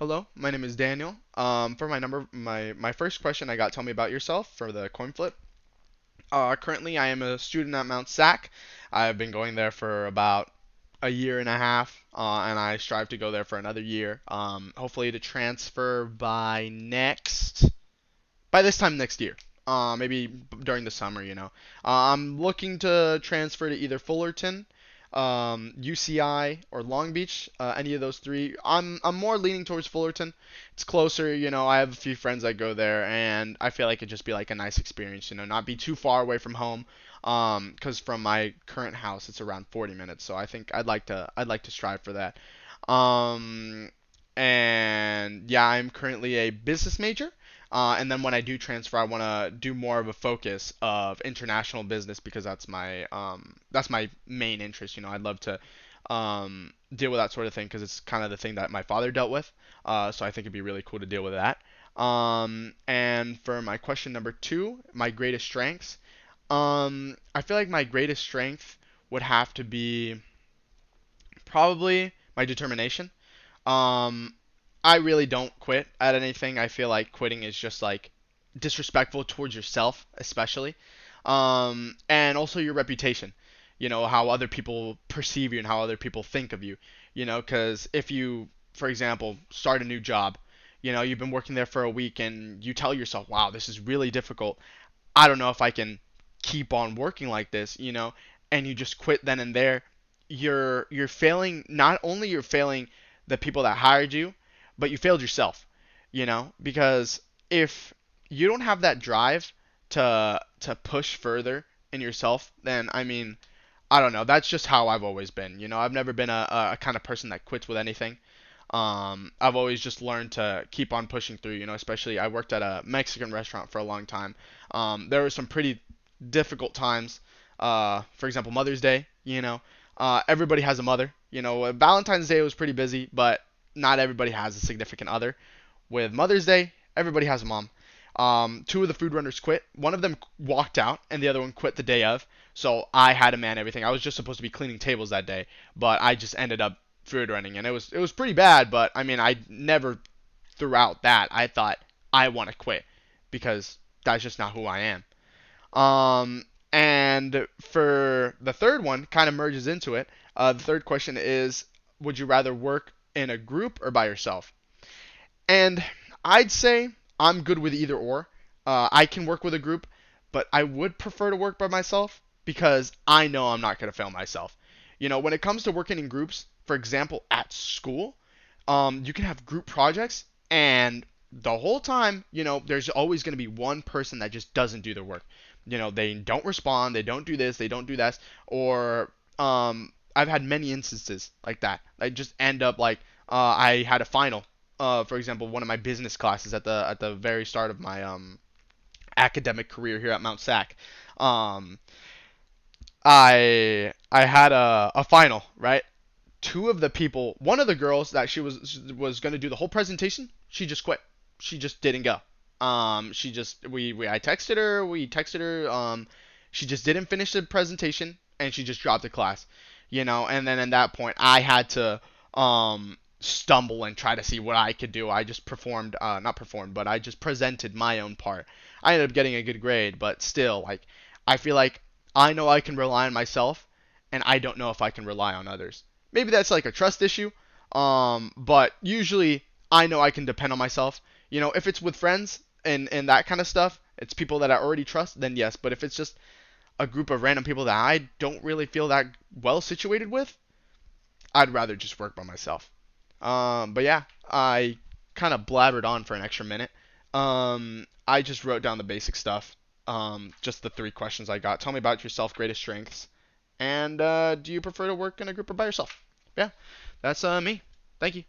Hello, my name is Daniel. For my first question, I got tell me about yourself for the coin flip. Currently, I am a student at Mount SAC. I've been going there for about a year and a half, and I strive to go there for another year. Hopefully to transfer by this time next year. Maybe during the summer, you know. I'm looking to transfer to either Fullerton, UCI, or Long Beach. Any of those three. I'm more leaning towards Fullerton. It's closer, you know. I have a few friends that go there, and I feel like it'd just be like a nice experience, you know, not be too far away from home. Because from my current house, it's around 40 minutes, so I think I'd like to strive for that. Um, and yeah, I'm currently a business major. And then when I do transfer, I want to do more of a focus of international business because that's my main interest. You know, I'd love to deal with that sort of thing because it's kind of the thing that my father dealt with. So I think it'd be really cool to deal with that. And for my question number two, my greatest strengths. I feel like my greatest strength would have to be probably my determination. Um, I really don't quit at anything. I feel like quitting is just like disrespectful towards yourself, especially. And also your reputation. You know, how other people perceive you and how other people think of you. You know, because if you, for example, start a new job, you know, you've been working there for a week and you tell yourself, wow, this is really difficult. I don't know if I can keep on working like this, you know, and you just quit then and there, you're failing. Not only you're failing the people that hired you, but you failed yourself, you know, because if you don't have that drive to push further in yourself, then I mean, I don't know. That's just how I've always been. You know, I've never been a kind of person that quits with anything. I've always just learned to keep on pushing through, you know, especially I worked at a Mexican restaurant for a long time. There were some pretty difficult times. For example, Mother's Day, you know, everybody has a mother. You know, Valentine's Day was pretty busy, but not everybody has a significant other. With Mother's Day, everybody has a mom. Two of the food runners quit. One of them walked out, and the other one quit the day of. So I had to man everything. I was just supposed to be cleaning tables that day, but I just ended up food running, and it was pretty bad. But I mean, I never throughout that I thought I want to quit because that's just not who I am. And for the third one, kind of merges into it. The third question is, would you rather work in a group or by yourself? And I'd say I'm good with either or. I can work with a group, but I would prefer to work by myself because I know I'm not going to fail myself. You know, when it comes to working in groups, for example, at school, you can have group projects, and the whole time, you know, there's always going to be one person that just doesn't do the work. You know, they don't respond, they don't do this, they don't do that, or I've had many instances like that. I just end up like I had a final for example, one of my business classes at the very start of my academic career here at Mount SAC. Um, I had a final, right? Two of the people, one of the girls that she was going to do the whole presentation, she just quit. She just didn't go. She just we I texted her, we texted her. She just didn't finish the presentation and she just dropped the class, you know. And then at that point, I had to stumble and try to see what I could do. I just performed, not performed, but I just presented my own part. I ended up getting a good grade, but still, like, I feel like I know I can rely on myself, and I don't know if I can rely on others. Maybe that's like a trust issue, but usually I know I can depend on myself. You know, if it's with friends and that kind of stuff, it's people that I already trust, then yes. But if it's just a group of random people that I don't really feel that well situated with, I'd rather just work by myself. But yeah, I kind of blabbered on for an extra minute. I just wrote down the basic stuff. Just the three questions I got. Tell me about yourself, greatest strengths, and do you prefer to work in a group or by yourself? Yeah, that's me. Thank you.